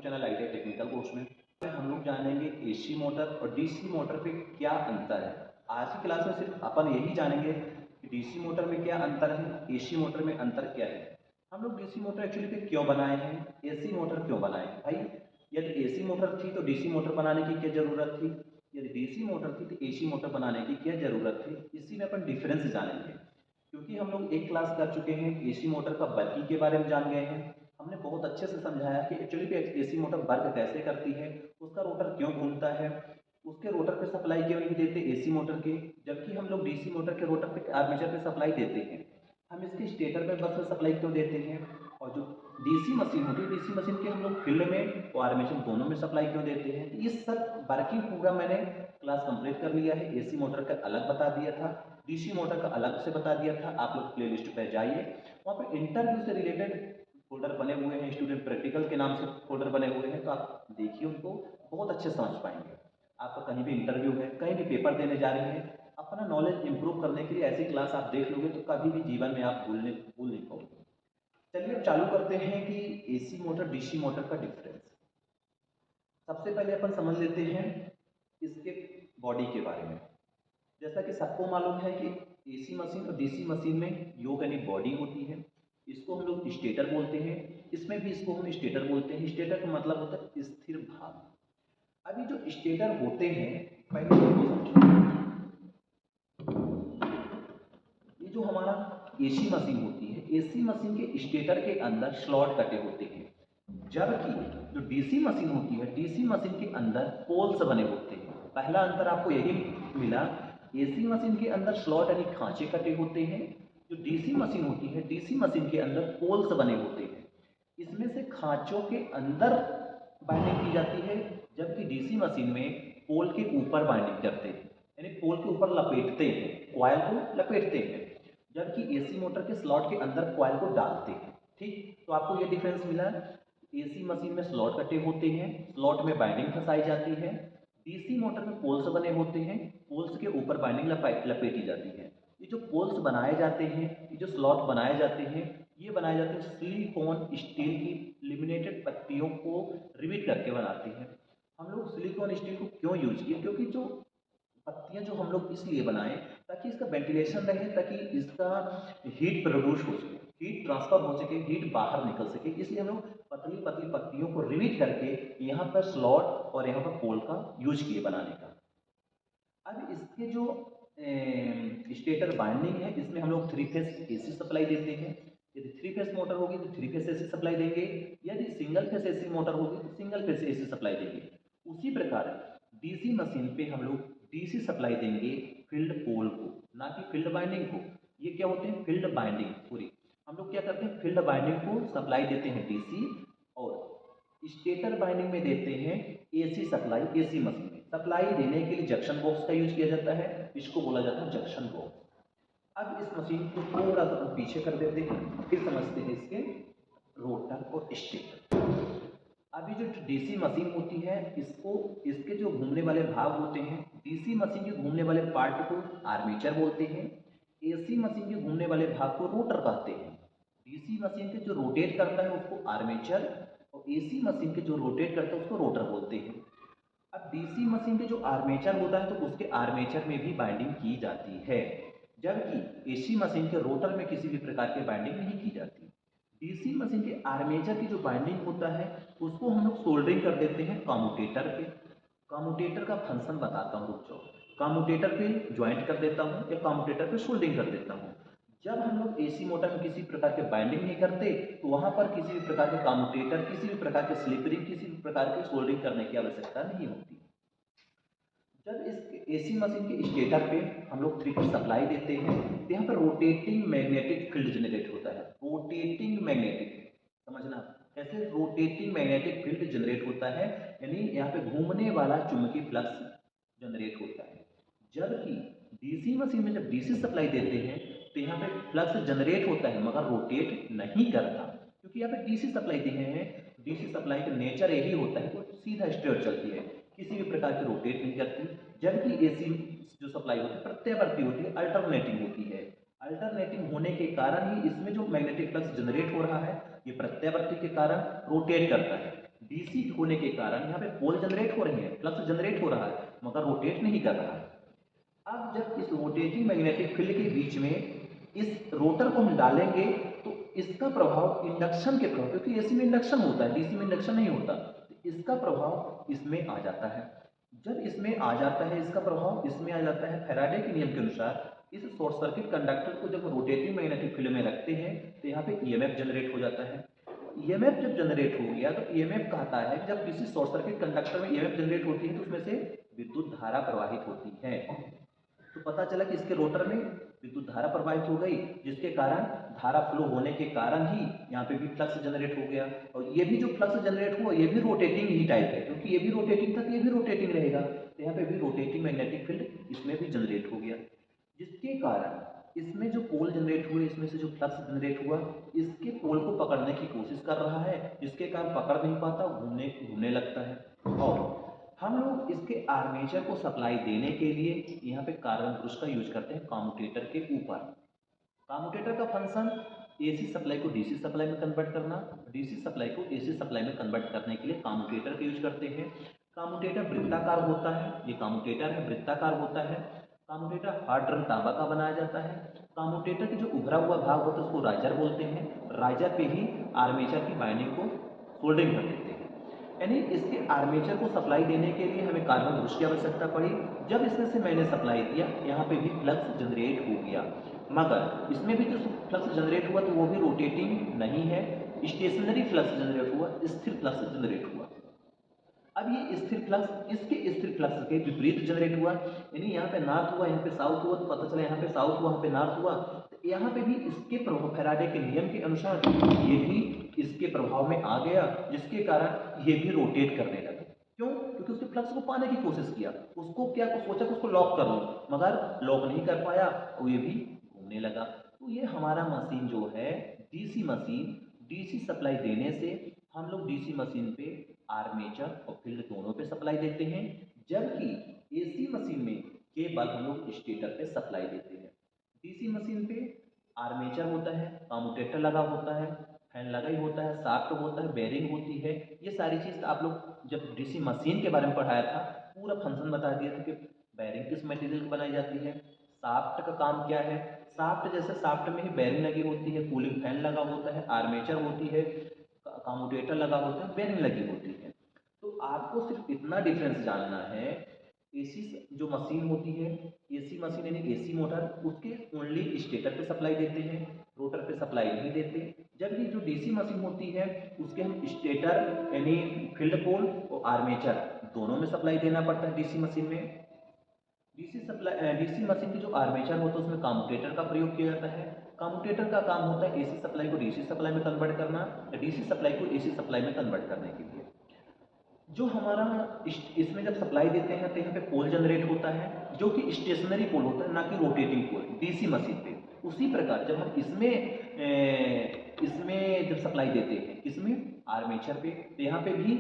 Channel IT technical course में हम लोग जानेंगे एसी मोटर और डीसी मोटर पे क्या अंतर है। आज की क्लास में सिर्फ अपन यही जानेंगे कि डीसी मोटर में क्या अंतर है, एसी मोटर में अंतर क्या है। हम लोग डीसी मोटर एक्चुअली पे क्यों बनाए हैं, एसी मोटर क्यों बनाए हैं। भाई यदि एसी मोटर थी तो डीसी मोटर बनाने की क्या ज़रूरत थी, यदि डीसी मोटर थी तो एसी मोटर बनाने की क्या ज़रूरत थी। इसी में अपन डिफरेंस जानेंगे, क्योंकि हम लोग एक क्लास कर चुके हैं, एसी मोटर का वर्किंग के बारे में जान गए हैं। हमने बहुत अच्छे से समझाया कि एक्चुअली पे एसी मोटर वर्क कैसे करती है, उसका रोटर क्यों घूमता है, उसके रोटर पे सप्लाई क्यों नहीं देते एसी मोटर के, जबकि हम लोग डीसी मोटर के रोटर पे आर्मेचर पे सप्लाई देते हैं। हम इसके स्टेटर में बस में सप्लाई क्यों देते हैं, और जो डीसी मशीन होती है डीसी मशीन के हम लोग फील्ड में और आर्मेचर दोनों में सप्लाई क्यों देते हैं। तो ये सब वर्किंग पूरा मैंने क्लास कंप्लीट कर लिया है। एसी मोटर का अलग बता दिया था, डीसी मोटर का अलग से बता दिया था। आप लोग प्लेलिस्ट पे जाइए, वहाँ पर इंटरव्यू से रिलेटेड फोल्डर बने हुए हैं, स्टूडेंट प्रैक्टिकल के नाम से फोल्डर बने हुए हैं, तो आप देखिए उनको, बहुत अच्छे समझ पाएंगे। आपका कहीं भी इंटरव्यू है, कहीं भी पेपर देने जा रहे हैं, अपना नॉलेज इंप्रूव करने के लिए ऐसी क्लास आप देख लोगे तो कभी भी जीवन में आप भूल नहीं पाओगे। चलिए अब चालू करते हैं कि एसी मोटर डीसी मोटर का डिफरेंस। सबसे पहले अपन समझ लेते हैं इसके बॉडी के बारे में। जैसा कि सबको मालूम है कि एसी मशीन और डीसी मशीन में योग यानी बॉडी होती है, इसको हम लोग स्टेटर बोलते हैं। इसमें भी इसको हम स्टेटर बोलते हैं। स्टेटर का मतलब होता है स्थिर भाग। अभी जो स्टेटर होते हैं, पहले इसको समझो। ये जो हमारा एसी मशीन होती है, एसी मशीन के स्टेटर के अंदर स्लॉट कटे होते हैं, जबकि जो डीसी मशीन होती है डीसी मशीन के अंदर पोल्स बने होते हैं। पहला अंतर आपको यही मिला, एसी मशीन के अंदर स्लॉट यानी खांचे कटे होते हैं, जो डीसी मशीन होती है डीसी मशीन के अंदर पोल्स बने होते हैं। इसमें से खांचों के अंदर बाइंडिंग की जाती है, जबकि डीसी मशीन में पोल के ऊपर बाइंडिंग करते हैं, यानी पोल के ऊपर लपेटते हैं, कॉइल को लपेटते हैं, जबकि एसी मोटर के स्लॉट के अंदर कॉइल को डालते हैं। ठीक, तो आपको ये डिफरेंस मिला। एसी मशीन में स्लॉट कटे होते हैं, स्लॉट में बाइंडिंग फंसाई जाती है। डीसी मोटर में पोल्स बने होते हैं, पोल्स के ऊपर बाइंडिंग लपेटी जाती है। ये जो पोल्स बनाए जाते हैं, ये जो स्लॉट बनाए जाते हैं, ये बनाए जाते हैं सिलिकॉन स्टील की लेमिनेटेड पट्टियों को रिवेट करके बनाते हैं। हम लोग सिलिकॉन स्टील को क्यों यूज किए, क्योंकि जो पत्तियां जो हम लोग इसलिए बनाएं ताकि इसका वेंटिलेशन रहे, ताकि इसका हीट प्रोड्यूस हो सके, हीट ट्रांसफर हो सके, हीट बाहर निकल सके। इसलिए हम लोग पतली पतली पत्तियों को रिवीट करके यहाँ पर स्लॉट और यहाँ पर पोल का यूज किए बनाने का। अब इसके जो स्टेटर बाइंडिंग है, इसमें हम लोग 3 फेस एसी सप्लाई देते हैं। यदि 3 फेस मोटर होगी तो 3 फेस एसी सप्लाई देंगे, यदि सिंगल फेस एसी मोटर होगी तो सिंगल फेस एसी सप्लाई देंगे। उसी प्रकार डीसी मशीन पे हम लोग डीसी सप्लाई देंगे फील्ड पोल को, ना कि फील्ड बाइंडिंग को। ये क्या होते हैं, फील्ड बाइंडिंग पूरी। हम लोग क्या करते हैं, फील्ड बाइंडिंग को सप्लाई देते हैं डीसी, और स्टेटर बाइंडिंग में देते हैं एसी सप्लाई। एसी मशीन में सप्लाई देने के लिए जंक्शन बॉक्स का यूज किया जाता है, इसको बोला जाता है जंक्शन बॉक्स। अब इस मशीन को थोड़ा सा पीछे कर देते हैं, फिर समझते हैं इसके रोटर और स्टेटर। अभी जो डीसी मशीन होती है, इसको इसके जो घूमने वाले भाग होते हैं, डीसी मशीन के घूमने वाले पार्ट को आर्मेचर बोलते हैं, एसी मशीन के घूमने वाले भाग को रोटर कहते हैं। डीसी मशीन के जो रोटेट करता है उसको आर्मेचर, और एसी मशीन के जो रोटेट करता है उसको रोटर बोलते हैं। अब डीसी मशीन के जो आर्मेचर होता है तो उसके आर्मेचर में भी बाइंडिंग की जाती है, जबकि एसी मशीन के रोटर में किसी भी प्रकार की बाइंडिंग नहीं की जाती। डीसी मशीन के आर्मेचर की जो बाइंडिंग होता है उसको हम लोग सोल्डरिंग कर देते हैं कम्यूटेटर पे। कम्यूटेटर का फंक्शन बताता हूँ, रुक जाओ। कम्यूटेटर पे ज्वाइंट कर देता हूँ या कम्यूटेटर पे सोल्डरिंग कर देता हूँ। जब हम लोग एसी मोटर में किसी प्रकार के बाइंडिंग नहीं करते तो वहाँ पर किसी भी प्रकार के कम्यूटेटर, किसी भी प्रकार के स्लिपरिंग, किसी भी प्रकार की सोल्डरिंग करने की आवश्यकता नहीं होती। जब इस एसी मशीन के स्टेटर पे हम लोग 3 फेज सप्लाई देते हैं तो यहाँ पर रोटेटिंग मैग्नेटिक फील्ड जनरेट होता है। रोटेटिंग मैग्नेटिक, समझना कैसे, रोटेटिंग मैग्नेटिक फील्ड जनरेट होता है, यानी यहाँ पे घूमने वाला चुंबकीय फ्लक्स जनरेट होता है। जबकि डीसी मशीन में जब डीसी सप्लाई देते हैं तो यहाँ पे फ्लक्स जनरेट होता है मगर रोटेट नहीं करता, क्योंकि यहाँ पे डीसी सप्लाई दिए हैं। डीसी सप्लाई का नेचर यही होता है, वो सीधा स्ट्रेट चलती है, किसी भी प्रकार की रोटेट नहीं करती। जबकि एसी जो सप्लाई होती है प्रत्यावर्ती होती है, अल्टरनेटिंग होती है। अल्टरनेटिंग होने के कारण ही इसमें जो मैग्नेटिक फ्लक्स जनरेट हो रहा है ये प्रत्यावर्ती के कारण रोटेट करता है। डीसी होने के कारण यहाँ पे पोल जनरेट हो रही है, फ्लक्स जनरेट हो रहा है, मगर रोटेट नहीं कर रहा है। अब जब इस रोटेटिंग मैग्नेटिक फील्ड के बीच में इस रोटर को हम डालेंगे तो इसका प्रभाव इंडक्शन के प्रभाव, क्योंकि एसी में इंडक्शन होता है, डीसी में इंडक्शन नहीं होता, तो इसका प्रभाव इसमें आ जाता है। जब इसमें आ जाता है, इसका प्रभाव इसमें आ जाता है, फैराडे के नियम के अनुसार इस शॉर्ट सर्किट कंडक्टर को जब रोटेटिंग मैग्नेटिक फील्ड में रखते हैं तो यहाँ पे ईएमएफ जनरेट हो जाता है। ईएमएफ जब जनरेट हो गया तो ईएमएफ कहता है कि जब किसी शॉर्ट सर्किट कंडक्टर में ईएमएफ जनरेट होती है तो उसमें से विद्युत धारा प्रवाहित होती है। तो पता चला कि इसके रोटर में विद्युत धारा प्रवाहित हो गई, जिसके कारण धारा फ्लो होने के कारण ही यहाँ पे भी फ्लक्स जनरेट हो गया। और ये भी जो फ्लक्स जनरेट हुआ ये भी रोटेटिंग ही टाइप है, क्योंकि ये भी रोटेटिंग था तो ये भी रोटेटिंग रहेगा, तो यहाँ पे भी रोटेटिंग मैग्नेटिक फील्ड इसमें भी जनरेट हो गया, जिसके कारण इसमें जो पोल जनरेट हुए, इसमें से जो फ्लक्स जनरेट हुआ, इसके पोल को पकड़ने की कोशिश कर रहा है, जिसके कारण पकड़ नहीं पाता, घूमने घूमने लगता है। और हम लोग इसके आर्मेचर को सप्लाई देने के लिए यहाँ पे कार्बन ब्रश का यूज करते हैं कम्यूटेटर के ऊपर। कम्यूटेटर का फंक्शन एसी सप्लाई को डीसी सप्लाई में कन्वर्ट करना, डीसी सप्लाई को एसी सप्लाई में कन्वर्ट करने के लिए कम्यूटेटर का यूज करते हैं। कम्यूटेटर वृत्ताकार होता है, ये कम्यूटेटर है वृत्ताकार होता है। कम्यूटेटर हार्ड ड्रम तांबा का बनाया जाता है। कम्यूटेटर की जो उभरा हुआ भाग होता है उसको राइजर बोलते हैं। राइजर पे ही आर्मेचर की बाइंडिंग को सोल्डरिंग कर देते हैं। यानी इसके आर्मेचर को सप्लाई देने के लिए हमें कार्बन ब्रश की आवश्यकता पड़ी। जब इसमें से मैंने सप्लाई दिया, यहाँ पे भी फ्लक्स जनरेट हो गया, मगर इसमें भी जो फ्लक्स जनरेट हुआ तो वो भी रोटेटिंग नहीं है, स्टेशनरी फ्लक्स जनरेट हुआ, स्थिर फ्लक्स जनरेट हुआ। अब ये स्थिर फ्लक्स इसके स्थिर फ्लक्स के विपरीत जनरेट हुआ, यानी यहाँ पे नॉर्थ हुआ, यहाँ पे साउथ हुआ, तो पता चला यहाँ पे साउथ हुआ, यहाँ पे नॉर्थ हुआ, तो यहाँ पे भी इसके प्रभाव फैराडे के नियम के अनुसार ये भी इसके प्रभाव में आ गया, जिसके कारण ये भी रोटेट करने लगा। क्यों? क्योंकि उसके फ्लक्स को पाने की कोशिश किया, उसको क्या सोचा कि उसको लॉक कर लो, मगर लॉक नहीं कर पाया और ये भी घूमने लगा। तो ये हमारा मशीन जो है डीसी मशीन, डीसी सप्लाई देने से हम लोग डीसी मशीन पे आर्मेचर और फील्ड दोनों पे सप्लाई देते हैं, जबकि एसी मशीन में केवल हम लोग स्टेटर पे सप्लाई देते हैं। डीसी मशीन पे आर्मेचर होता है, कम्यूटेटर लगा होता है, फैन लगा ही होता है, शाफ्ट होता है, बेरिंग होती है। ये सारी चीज़ आप लोग जब डीसी मशीन के बारे में पढ़ाया था पूरा फंक्शन बता दिया था कि बेरिंग किस मटेरियल की बनाई जाती है, शाफ्ट का काम क्या है, शाफ्ट जैसे शाफ्ट में ही बेरिंग लगी होती है, कूलिंग फैन लगा होता है, आर्मेचर होती है, कम्यूटेटर लगा होता है, बेरिंग लगी होती है। तो आपको सिर्फ इतना डिफरेंस जानना है, एसी जो मशीन होती है, एसी मशीन यानी एसी मोटर, उसके ओनली स्टेटर पे सप्लाई देते हैं, रोटर पे सप्लाई नहीं देते। जबकि जो डीसी मशीन होती है उसके हम स्टेटर यानी फील्ड पोल और आर्मेचर दोनों में सप्लाई देना पड़ता है डीसी मशीन में। डीसी मशीन की जो आर्मेचर होता है उसमें कम्यूटेटर का प्रयोग किया जाता है। कम्यूटेटर का काम होता है एसी सप्लाई को डीसी सप्लाई में कन्वर्ट करना या डीसी सप्लाई को एसी सप्लाई में कन्वर्ट करने के लिए। जो हमारा इसमें जब सप्लाई देते हैं तो यहाँ पे पोल जनरेट होता है, जो कि स्टेशनरी पोल होता है, ना कि रोटेटिंग पोल डीसी मशीन पे। उसी प्रकार जब हम इसमें जब सप्लाई देते हैं इसमें आर्मेचर पे, तो यहाँ पे भी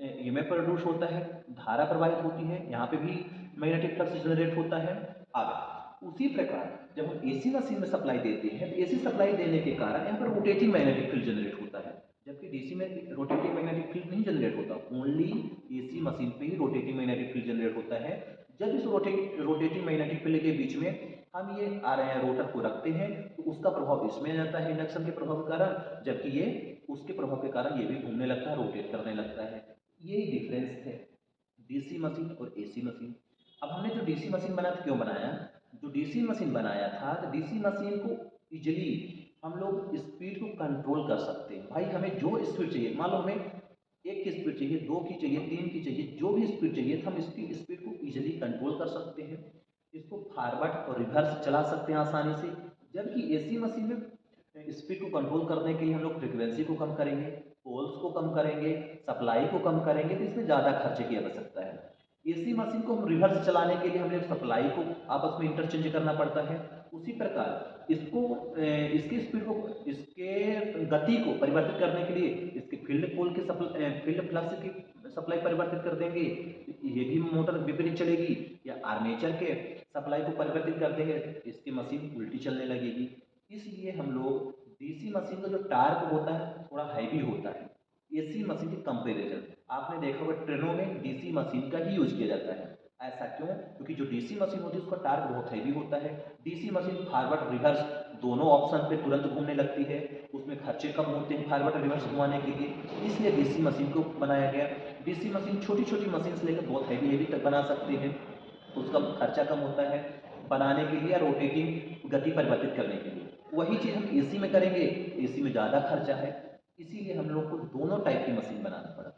ईएमएफ प्रोड्यूस होता है, धारा प्रवाहित होती है, यहाँ पे भी मैग्नेटिक फ्लक्स जनरेट होता है। अब उसी प्रकार जब हम एसी मशीन में सप्लाई देते हैं तो एसी सप्लाई देने के कारण यहाँ पर रोटेटिंग मैग्नेटिक फील्ड जनरेट होता है, जबकि डीसी में रोटेटिंग मैग्नेटिक फील्ड नहीं जनरेट होता, ओनली एसी मशीन पे ही रोटेटिंग मैग्नेटिक फील्ड जनरेट होता है। जब इस रोटेटिंग मैग्नेटिक फील्ड के बीच में हम ये रोटर को रखते हैं तो उसका प्रभाव इसमें आ जाता है इंडक्शन के प्रभाव के कारण, जबकि ये उसके प्रभाव के कारण ये भी घूमने लगता है, रोटेट करने लगता है। यही डिफरेंस है डीसी मशीन और एसी मशीन। अब हमने जो डीसी मशीन बनाया था, क्यों बनाया? जो डीसी मशीन बनाया था तो डीसी मशीन को इजिली हम लोग स्पीड को कंट्रोल कर सकते हैं। भाई हमें जो स्पीड चाहिए, मान लो हमें 1 की स्पीड चाहिए, 2 की चाहिए, 3 की चाहिए, जो भी स्पीड चाहिए तो हम इसकी स्पीड को इजिली कंट्रोल कर सकते हैं, इसको फॉरवर्ड और रिवर्स चला सकते हैं आसानी से। जबकि एसी मशीन में स्पीड को कंट्रोल करने के लिए हम लोग फ्रिक्वेंसी को कम करेंगे, पोल्स को कम करेंगे, सप्लाई को कम करेंगे, तो इसमें ज़्यादा खर्चे की आवश्यकता है। एसी मशीन को हम रिवर्स चलाने के लिए हमें सप्लाई को आपस में इंटरचेंज करना पड़ता है। उसी प्रकार इसको इसकी स्पीड को, इसके गति को परिवर्तित करने के लिए इसके फील्ड पोल के फील्ड फ्लक्स की सप्लाई परिवर्तित कर देंगे, ये भी मोटर विपरीत चलेगी, या आर्मेचर के सप्लाई को परिवर्तित कर देंगे, इसकी मशीन उल्टी चलने लगेगी। इसलिए हम लोग डीसी मशीन का जो टार्क होता है थोड़ा हैवी होता है, एसी मशीन के कंपैरिजन। आपने देखा होगा ट्रेनों में डीसी मशीन का ही यूज किया जाता है। ऐसा क्यों? क्योंकि जो डीसी मशीन होती है उसका टार्क बहुत हैवी होता है। डीसी मशीन फॉरवर्ड रिवर्स दोनों ऑप्शन पे तुरंत घूमने लगती है, उसमें खर्चे कम होते हैं फॉरवर्ड रिवर्स घुमाने के लिए, इसलिए डीसी मशीन को बनाया गया। डीसी मशीन छोटी छोटी मशीन से लेकर बहुत हैवी हैवी तक बना सकते हैं, तो उसका खर्चा कम होता है बनाने के लिए या रोटेटिंग गति परिवर्तित करने के लिए। वही चीज़ हम एसी में करेंगे, एसी में ज़्यादा खर्चा है, इसीलिए हम लोग को दोनों टाइप की मशीन बनाना पड़ा।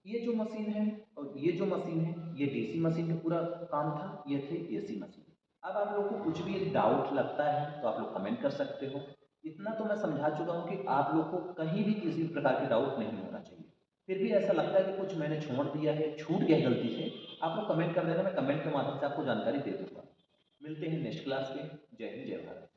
ये जो मशीन है और ये जो मशीन है, ये डीसी मशीन का पूरा काम था, ये थे एसी मशीन। अब आप लोग को कुछ भी डाउट लगता है तो आप लोग कमेंट कर सकते हो। इतना तो मैं समझा चुका हूँ कि आप लोग को कहीं भी किसी भी प्रकार के डाउट नहीं होना चाहिए। फिर भी ऐसा लगता है कि कुछ मैंने छोड़ दिया है, छूट गया गलती से, आप लोग कमेंट कर देना, मैं कमेंट के माध्यम से आपको जानकारी दे दूँगा। मिलते हैं नेक्स्ट क्लास में। जय हिंद, जय भारत।